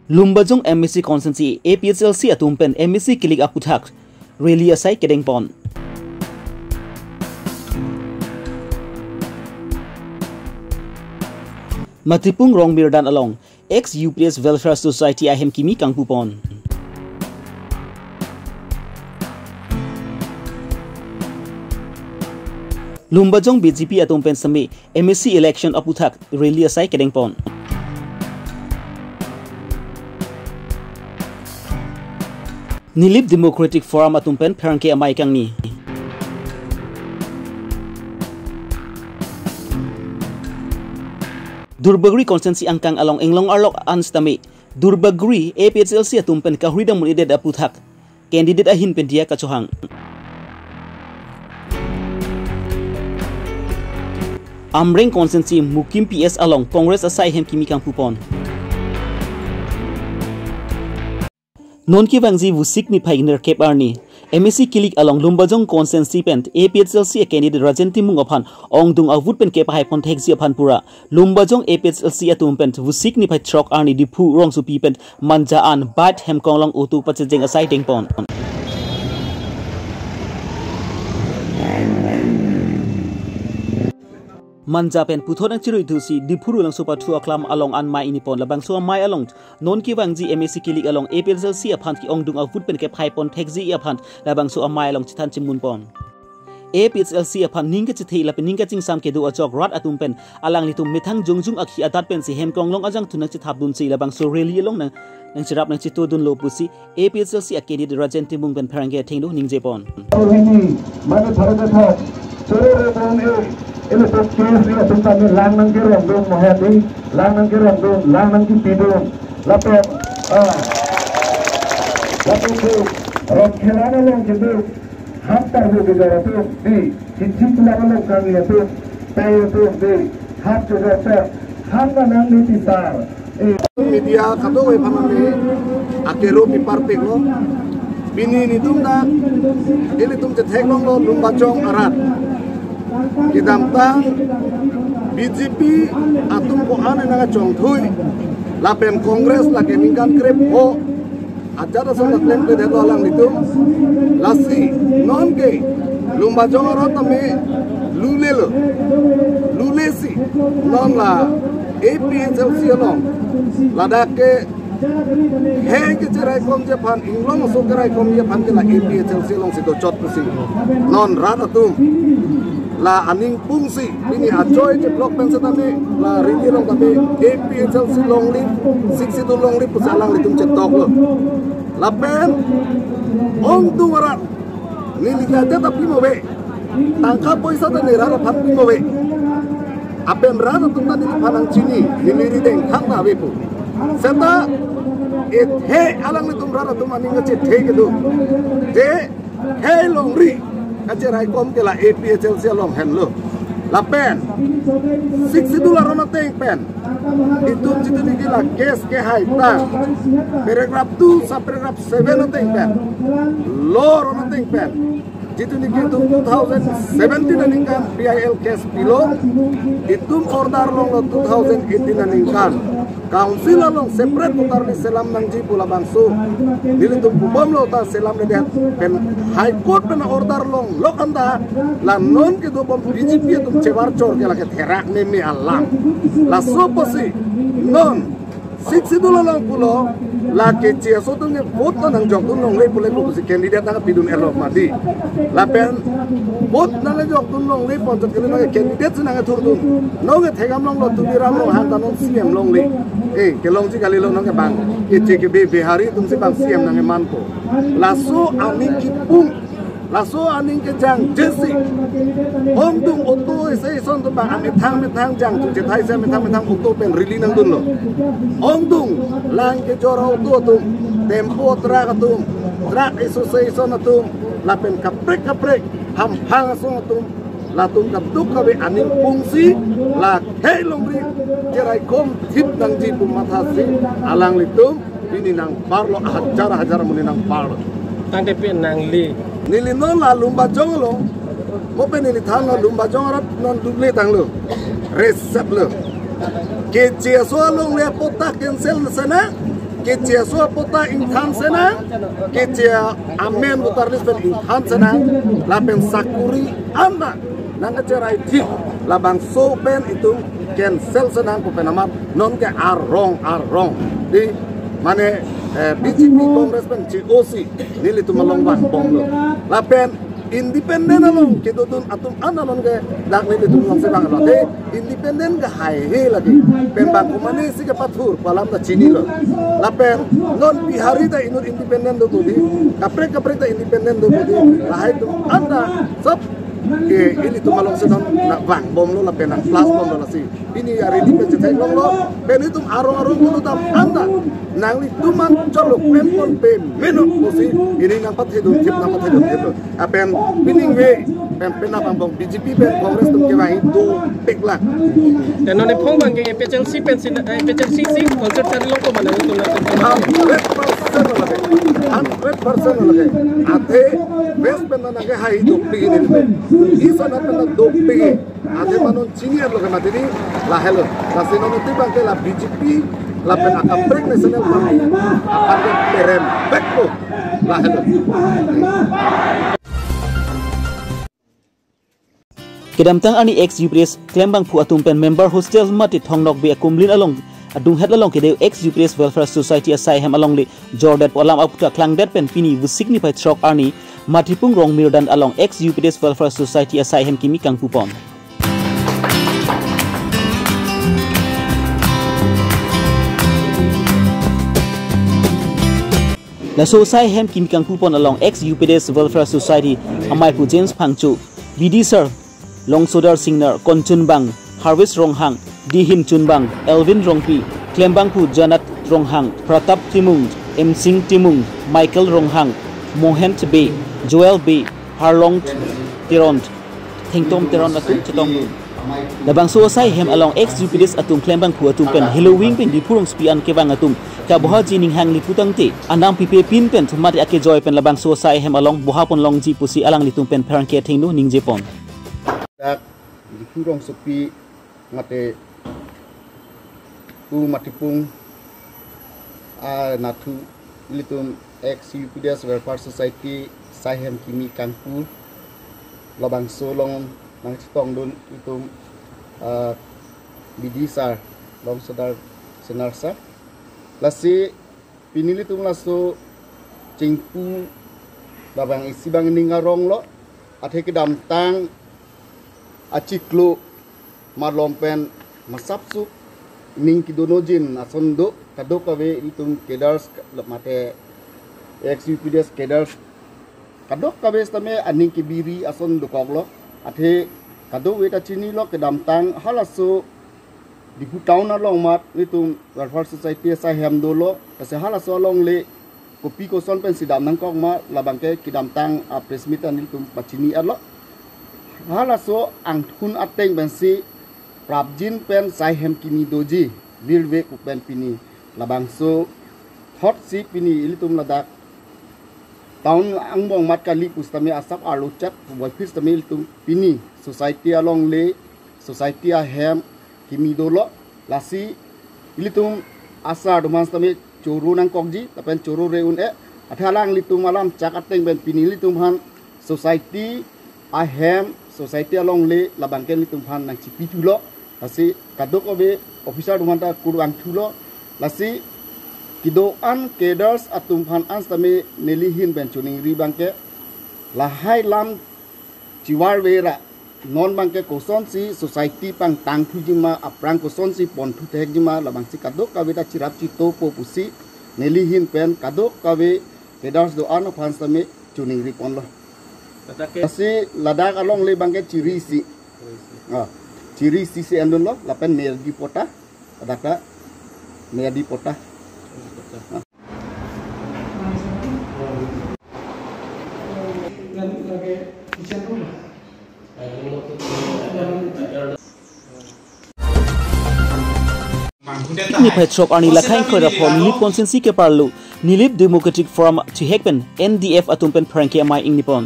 Lumbajong MSC Constancy APHLC atumpen MSC kilik aputhak rally asai kedengpon. Matipung rong mirdan along ex UPS Welfare Society ahem kimi kangpupon. Lumbajong BJP atumpen sami MSC election aputhak rally asai kedengpon. Nilip Democratic Forum atumpen perangke amai kang ni. Durbagri Constancy angkang along englong arlok anstami. Durbagri APHLC atumpen kahridang mulided aputhak. Candidate ahin pendia kacohang. Amreng Constancy mukim PS along Congress asai hem kimi kang pupon. Non ki wangji wusik ni phaigner kep arni MSC kilik along Lumbajong Constancy pent APHLC candidate Rajenti Mungaphan ongdung avut pen kep hai pon thekji aphan pura Lumbajong APHLC atum pent wusik ni phai trok arni dipu rong su pi pent manja an bat hem konglong utu pachejeng asai dengpon. Manja pen puthonang chirui thusi dipuru lang sopa thu aklam along an mai inipon labang so mai along non ki wangji MSC kilik along APHLC aphan ki ongdung avut pen kep hai pon thekji aphan labang so mai along chithan chimun pon APHLC aphan ningka chithei lapen ningka chingsam ke do achok rat atum pen alang litum mithang jongjung akhi atat pen si hem konglong ajang thunak chithap dun si labang so rally along nang chirap nang chito dun lo pusi APHLC akedi Rajenti Mung pen pharange thengdo ningje pon mane tharada tha chore bon ini terkini dia tentang lanang kerong dong mohadi lanang kerong dong lanang kipidong lapor itu rokhelana long jadi hantar di dalam itu di cincin pulang long kami itu tayo itu di hat juga ter hanga nang di tisar media kado we pamami akero di partai ko bini ni tumda ini tum cetek long lo Lumbajong arat Kidamtang BJP atum ko ane nga chongthui lapem Kongres lagi mingkan krep ho acara sangat lem ke dedo alang itu lasi non ke Lumbajong arat me lulelo lulesi non la APHLC along ladake he ke cerai kom Japan inglong so cerai kom Japan ke la APHLC along sido chot pusi non rata tum la aning pungsi ini ajoy je blok pensatame la ringi long tapi APHLC long lip 62 long lip pusalang litum cetok lo la pen ong tungarat ni ligate tapi mobe tangka poisa ta nerara phan mobe apen rata tum tadi phanang chini ni liri deng khang na bepu seta it he alang litum rata tum aning che the ke do de he long ri kacerai kom ke la APHLC long henlo la pen $60 rona teng pen itu jitu ni la case ke hai ta paragraph 2 sa paragraph 7 na teng pen law rona teng pen jitu ni itu 2017 na ningkan PIL case pilo itu order long 2018 na ningkan council long separate putar ni selam nang ji pula bangsu dili tu bom lo ta selam ni pen high court pen order long lo anda la non ke do bom BJP tu cebar chor ke la ke therak ne mi alam la so posi non $60 lang pulo la ke chia so tu ne vote nang jok tu long le pule tu si candidate nang pidun elok madi la pen vote nang jok tu long le pon tu ke candidate nang thur tu no ke thegam long lo tu biram long han tanon CM long le ke long ji kali lo nang ke bang ke ke be behari tum si bang CM nang man ko la so ani ki pung la so aning ke jang jesi om tung auto se son tu bang ame thang jang tu je thai se ame thang auto pen rili nang dun lo om tung lang ke jora auto tu tempo tra ka tu tra eso se son tu la pen kaprek ham hang so tu la tum kap tuk ka be aning pungsi la hei long ri jerai kom thip nang ji pum matha si alang litum ini nang parlo hajar muni nang parlo tang tepi nang li nili non la Lumbajong lo mo pe nili thang lo Lumbajong rat non duble tang lo resep lo ke chia so long le pota cancel sana Kecia suap puta intan senang, kecia amen putar lispen intan senang, lapen sakuri anda, nang cerai tip, labang sopen itu cancel senang pupenamat non ke arong di mana BJP Kongres pen COC nili tu melongwah bom lo, lapen independen along kedutun atum analon ke dak nili tu melong sebang lo, independen ke hai lagi, pembang kumani si ke patur palam ta cini lo, lapen non bihari ta inur independen do budi, kaprek ta independen do budi, lahai tu anda sab ini tu malong sedang nak bang bom lo lapen nak flash bom lo lasi, ini hari ini pencetai long lo, pen itu arong tu tam anda, nang li tu man colok pempon pe menok posi, ini nampak hidup tip, apen pining we, pen apa bang BJP pen Kongres tu kewa itu peklah. Dan none pong bang ke PCLC konsert cari long ko mana itu nak 100% lagi, ate best pen na ke hai itu begini ni. Isa na pena dope ade manon senior lo kena tadi lah hello kasi nono tibang ke la BJP la pena kaprek national party akan ke perem bekko lah hello Kedamtang ani ex UPS klembang pu atum pen member hostel mati thongnok be akumlin along adung het along kede ex UPS Welfare Society asai hem along le jordat polam aputa klangdet pen pini vu signify trok arni Matipung rong mirdan along ex UPS Welfare Society asai hem kimi kang pupon. La society hem kimi kang pupon along ex UPS Welfare Society amai pu James Phangchu, BD Sir, Long Sodar Singner, Konchun Bang, Harvest Ronghang, Dihim Chunbang, Elvin Rongpi, Klembang pu Janat Ronghang, Pratap Timung, M Singh Timung, Michael Ronghang, Mohent B, Joel B, Harlong Tiront, Thingtom Tiront atum cetong. Labang suasai hem along ex UPS atum klembang pu atum pen Halloween pen di purung spian kebang atum ka boha jining hang li putang te anang pipe pin pen mati ake joy pen labang suasai hem along boha pon long ji pusi alang litum pen parang ke thingnu ning jepon. Dak di purung sepi mate pu matipung natu litum ex UPS Welfare Society sahem kimi kangpu labang solong nang citong dun itu bidisar long Sodar Senarsa lasi pinili tum laso cingpu labang isi bang ningarong lo athe kedam tang aciklo marlompen masapsu ning kidonojin asondo kadokawe itum kedars mate ex UPS kedars kadok kabe stame aning kibiri ason dokoglo athe kadok weta chini lo kedam tang halaso di hutaun along mat itum Welfare Society sa hamdolo kase halaso along le kopi ko son pen sidam nang kok ma labangke kedam tang a presmitan itum pachini allo halaso ang thun ateng bensi prabjin pen sai hem kimi doji virve ku pen pini labangso hot si pini ilitum ladak tahun angbong mat kali pustami asap alucat boy pustami ilitum pini society along le society a hem kimi dolo lasi ilitum asa domans tami churu nang kokji tapen churu reun athalang litum alam cakateng ben pini litum han society a hem society along le labangken litum han nang cipi tulo lasi kadok obe officer dumanta kurang tulo lasi kidoan keders atum phan anstame nelihin benchuning ri bangke lahai lam ciwar vera non bangke koson si society pang tang thujima aprang koson si pon thu thejima labang si kadok kawe ta cirap cito po pusi nelihin pen kadok kawe keders doan phan stame chuning ri pon lo lasi ladak along le bangke ciri si ciri si andon lo lapen merdi pota adaka merdi pota Ni petrok arni lakai khara phon nilip consensi ke parlu nilip Democratic Forum to hekpen NDF atumpen pranki amai ing nipon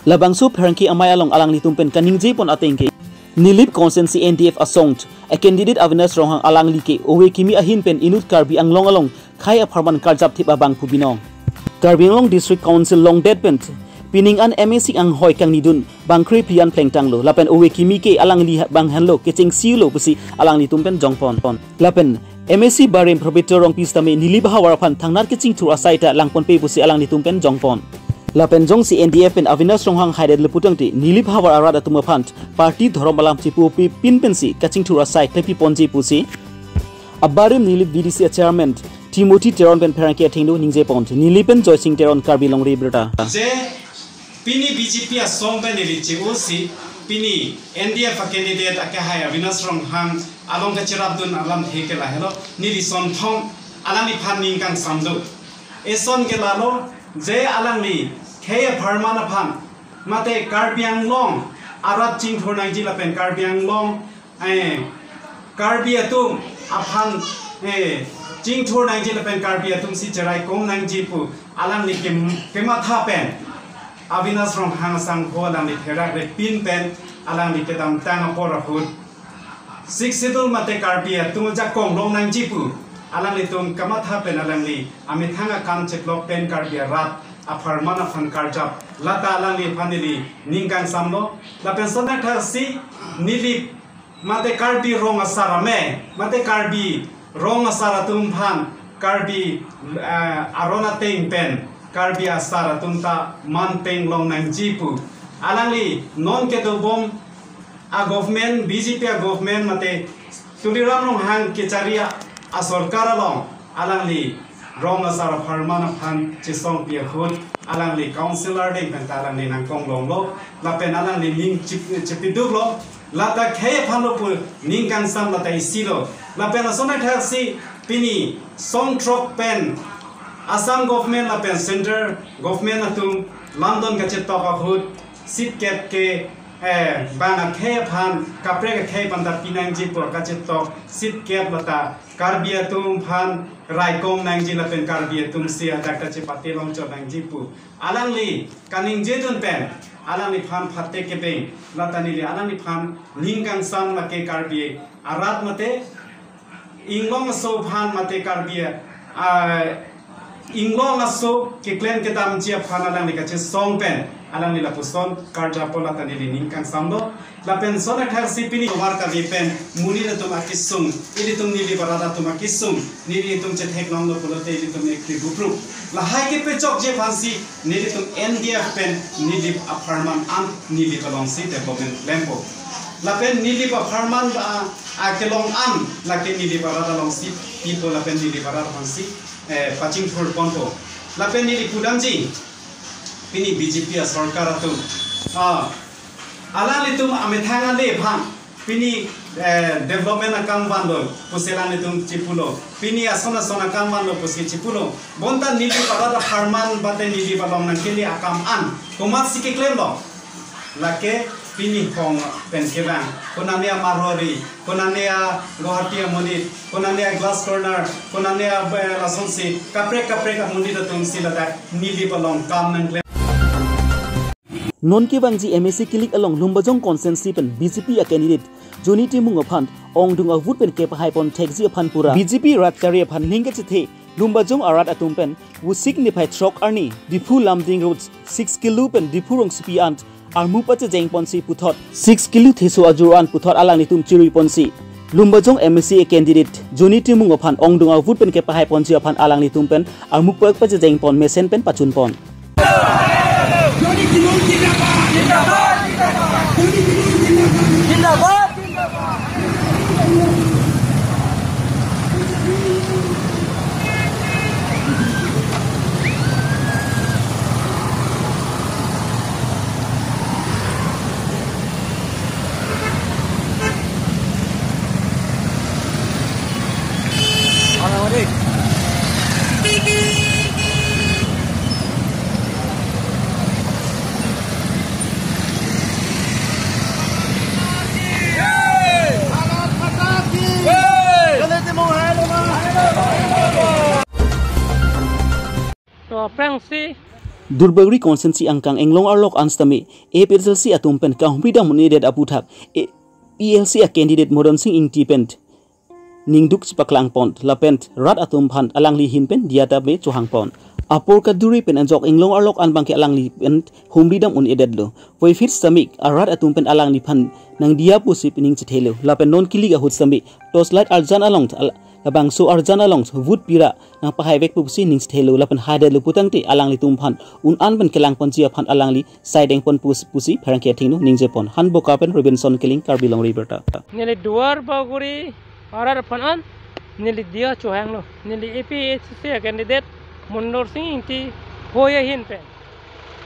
labangsu pranki amai along alang litumpen kaning jepon atengke Nilip konsensi NDF asongt a candidate Avinas Ronghang alang like owe kimi ahin pen inut karbi ang long along khai a pharman karjap thip abang pubinong Karbi Anglong District Council long dead pent pining an MSC ang hoy kang nidun bangkri pian plengtang lo lapen owe kimi ke alang li bang hanlo keching siulo pusi alang li tumpen jongpon lapen MSC Barim Proprietor Rong Pistame Nilip Hawarapan Tangnar Keching Tur Asaita Langpon Pe Pusi Alang Nitumpen Jongpon Lapen Jong si NDF pen Avinas Ronghang Haided Leputang ti Nilip Hawar Arada Tumapant Parti Dhorom Balam Chipu Pi Pin Pensi Kaching Tur Asai Klepi Ponji Pusi Abarim Nilip VDC Chairman Timothy Teron pen Perangkia Tingdo Ningje Pont Nilipen Joy Sing Teron Karbi Long Rebrata Je Pini BJP a Songben Nilichi Usi Pini NDF a candidate Akahaya Avinas Ronghang Along Kachirabdun Alam Hekela Hello Nili Son Thong Alami Paning Kang Samdu Eson Gelalo Je Alangli Kaya Parmana Pan Mate Karbiang Long Arab Ching Thornang Jilapen Karbiang Long Karbiatum Apan Ching Thornang Jilapen Karbiatum Si Cherai Kong Nang Jipu Alangli Kemathapen Avinas Ronghang Sang Ho Alangli Therak Pin Pen Alangli Kedam Tang Porahut Six Sidul Mate Karbia Tumja Kong Long Nang Jipu Alang Litum Kamatha Pen Alangli Amithanga Kam Cheklok Pen Karbia Rat Aparmana Fan Karjap Lata Alangli Panili Ningkan Samlo Lapen Sonata Si Nili Mate Karbi Rong Asara Me Mate Karbi Rong Asara Tumpan Karbi Arona Teng Pen Karbi Asara Tumta Man Teng Long Nang Jipu Alangli Non Kedobom a government BJP a government mate tuliram long hang kecharia a sarkar long alangli rong asara pharmana phan chisong pia khut alangli councillor ding pentalang ni nang kong long lo la pen alangli ning chipiduk lo la ta khe phalo pu ning kan sam la tai silo la pen asona thak si pini song trok pen Assam government la pen center government atum London ka chet ka khut sit cap ke bana khe phan kapre khe pandar pinang ji por kachet tok sit kep lata karbia tum phan rai kong nang ji la pen karbia tum sia dakta che pate long chot nang ji pu alangli kaning je dun pen alangli phan phatte ke be lata ni alangli phan ningkang sam la ke karbia arat mate inglong so phan mate karbia inglong aso ke klen ke dam ji phan alangli kache song pen Alang nila puson karja pola tani ning kang samdo la pension athar sipini war ka pen muni na tum akisum ili tum nili barada tum akisum nili tum che theknong lo polote ili tum ekti gupru la hai ke pe chok je phansi nili tum NDF pen nili apartment an nili kalong si development lempo la pen nili apartment a kelong an la ke nili barada long si people la pen nili barada phansi paching for ponto la pen nili kudamji Pini BJP a sarkar atum alang litum amethanga le phang pini development akam bando puselan litum chipulo pini asona sona kam bando pusi chipulo bonta nili parada harman bate nili balong nang kili akam an komat sike claim lo lake pini hong penkebang konania marhori konania gohatia monit konania glass corner konania lasonsi kapre ka monit atum silada nili balong kam nang Non ki bangji MSC kilik along lumbajong consensi pen BJP a candidate Joni Timung aphan ong dung a vote pen ke pa haipon taxi aphan pura BJP rat kari aphan lingga chithe lumbajong arat atum pen wu signify trok arni dipu lamding roads 6 kilo pen dipu rong sipi ant armu pache jeng ponsi puthot 6 kilo theso ajuran puthot alang ni tum chirui ponsi lumbajong MSC candidate Joni Timung aphan ong dung a vote pen ke pa haipon si aphan alang ni tum pen armu pache jeng pon mesen pen pachun pon Durbagri konsensi angkang englong arlok anstami e perselsi atumpen kahumida muneded aputhak PLC a candidate modon sing independent ningduk chipaklang pont lapent rat atum phan alang li hin pen diata be chuhang pon apor ka duri pen anjok inglong arlok an bangke alang li pen humri dam un eded lo voi fit samik arat atum pen alang li phan nang dia pusip ning chithelo lapen non kiliga hut sami toslight arjan along labang so arjan along vut pira nang pahai vek pusi ning chithelo lapen hade lu putang ti alang li tum phan un an pen kelang pon chia phan alang li sideng pon pusi pharang ke thingnu ning je pon han boka pen robinson keling karbilong riberta nili duar baguri arar panan nili dia chuhang no nili APHC candidate Mundur sing inti hoya hin pen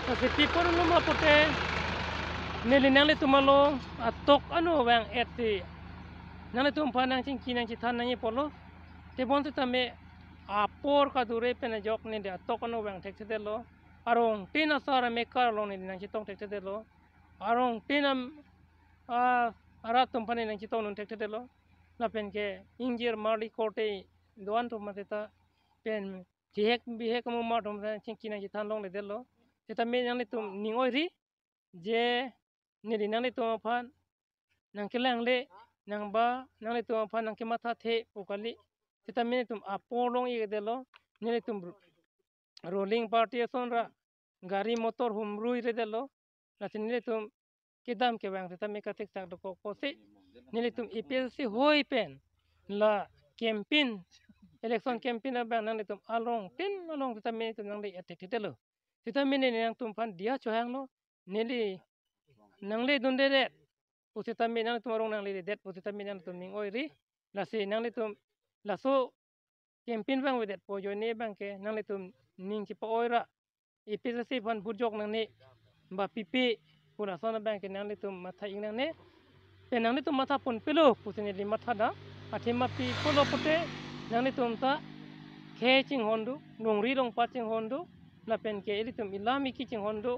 kasi people no mapote nili nang tumalo atok anu bang eti nang tum panang sing kinang citan nang polo te bon tame apor ka dure pen jok ni de atok anu bang tek lo arong tina sara me kar lo ni nang citong tek lo arong tinam arat tum pani nang citong nun tek lo na pen ke injir mali kote doan to mateta pen jihek bihek kamu mat dom sing kinang citan long le delo teta me nang tum ningoi ri je ni di nang tum pan nang kelang le nang ba nang tum pan nang kematha the pokali teta me tum apolong ye delo ni tum rolling party sonra gari motor humrui re delo na ni tum kidam ke bang teta me katek tak ko kosi ni tum EPLC hoi pen la campaign election campaign abang nang tum along teta me tum nang le atek telo teta me ni nang tum pan dia chohang lo nili nang le dunde de pusita me nang tum rong nang le det pusita me nang tum ning oi ri la si nang le tum la so campaign bang with that po jo ne bang ke nang le tum ning ci po oi ra EPLC pan burjok nang ne ba pipi pura sona bang ke nang le tum matha ing nang ne pe nang le tum matha pon pelo pusini li matha da athima pi polo pote nang le tum ta khe ching hondu nongri rong pa ching hondu la pen ke eli tum ilami ki ching hondu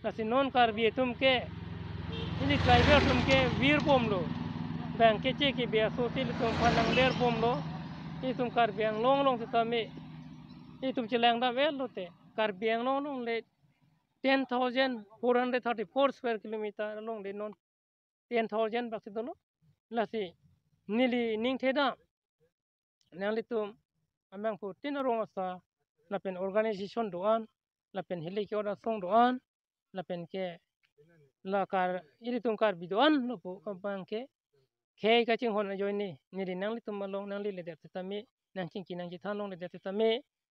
la si non kar bi tum ke ini driver tum ke vir bom lo bang ke che ke bia so til tum panang ler bom lo i tum kar biang long ta me i tum chilang da vel lo te kar biang long le 10,434 square kilometer long le non 10,000 bak se dono la si nili ning theda nang le tum amang pu tin rong asa la pen organization doan la pen heli ke ora song doan la pen ke la kar iri tum kar bidoan no pu bang ke khe ka ching hon join ni ni nang li tum malong nang li le de ta me nang ching kinang ji than long le de ta me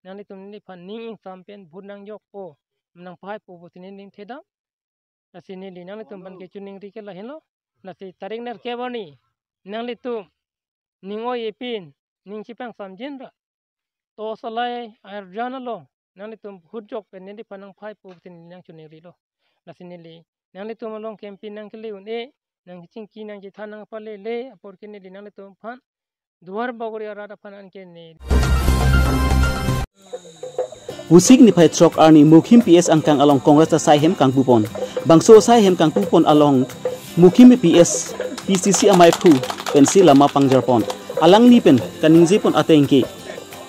nang li tum ni phan ning ing sam pen bun nang yok po nang pai pu bu tin ning theda la si ni nang li tum ban ke chuning ri ke la hen lo la si taring ner ke bani nang li tum ning oi epin ning chipang sam jin ra to salai ar jana lo nang li tum hujok pen ni panang pai pu tin nang chuning ri lo la si ni nang le tum long campaign nang ke le un e nang ching ki nang ji thanang pa le apor ke ni nang le tum phan duar bagori ara da phan an ke ni Pusik ni pai trok arni mukim PS angkang along Kongres ta sai hem kang pupon bangso sai hem kang pupon along mukim PS PCC amai phu pensi lama pangjarpon alang ni pen kaningji pon atengke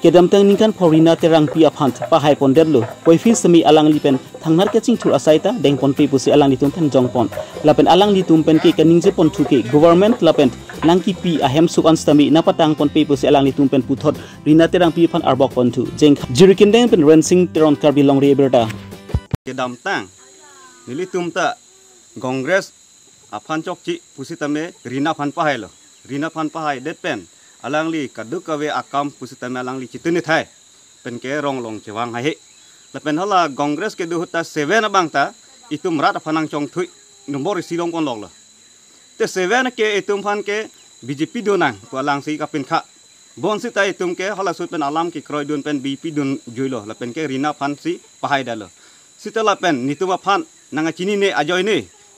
kedam tang ningkan porina terang pia phant pa hai pon derlo poi fil semi alang li pen thangnar ke ching thur asaita deng pon pe pusi alang li tum pen jong pon lapen alang li tum pen ke kaningje pon thuke government lapen nangki pi ahem sukan stami napatang pon pe pusi alang li tum pen puthot rina terang pi phan arbok pon thu jeng jirikin deng pen rensing teron karbi long reberta kedam tang nili tum ta congress aphan chok chi pusi tame rina phan pa hai lo rina phan pa hai det pen alang li kaduk kawe akam pusitame alang li chituni thai pen ke rong long chewang hai la pen hala congress ke du ta 7 abang ta itum rat phanang chong thui nomor silong kon log lo te 7 ke itum phan ke BJP donang ko alang si ka pen kha bon si ta itum ke hala sut pen alam ki kroi dun pen BP dun joilo la pen ke rina phan si pahai dalo sita la pen nituma phan nanga chini ne ajoy ne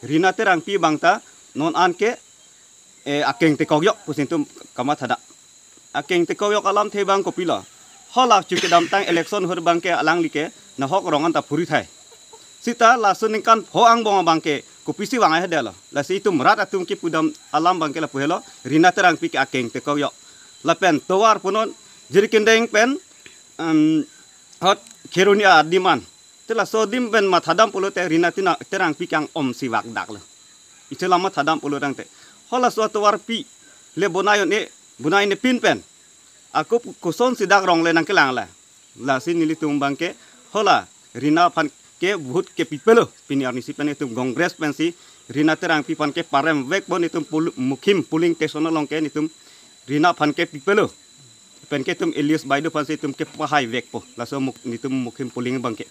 rina terang pi bang ta non an ke akeng te kogyok pusintum kama thada akeng te kogyok alam the bang ko pila holak chu ke dam tang election hor bang ke alang like na hok rongan ta puri thai sita la suning kan ho ang bong bang ke ko pisi wang ai hadela la si tum rat atum ki pudam alam bang ke la puhelo rina terang pi ke akeng te kogyok la pen towar punon jirikin deng pen hot kherunia diman tela sodim ben ma thadam pulo te rina tina terang pi kang om siwak dak la itela ma thadam pulo dang te hola suatu warpi le bonayon ne pin pen aku kuson sidak rong le nang kelang la sin nilitum bangke hola rina pan ke buhut ke pipelo piniar ni sipen itu kongres pensi rina terang pipan ke parem vek bon itu mukim puling tesono long ke itu rina pan ke pipelo pen ke tum Elias Baido pan itu ke pahai vek po la so muk itu mukim puling bangke.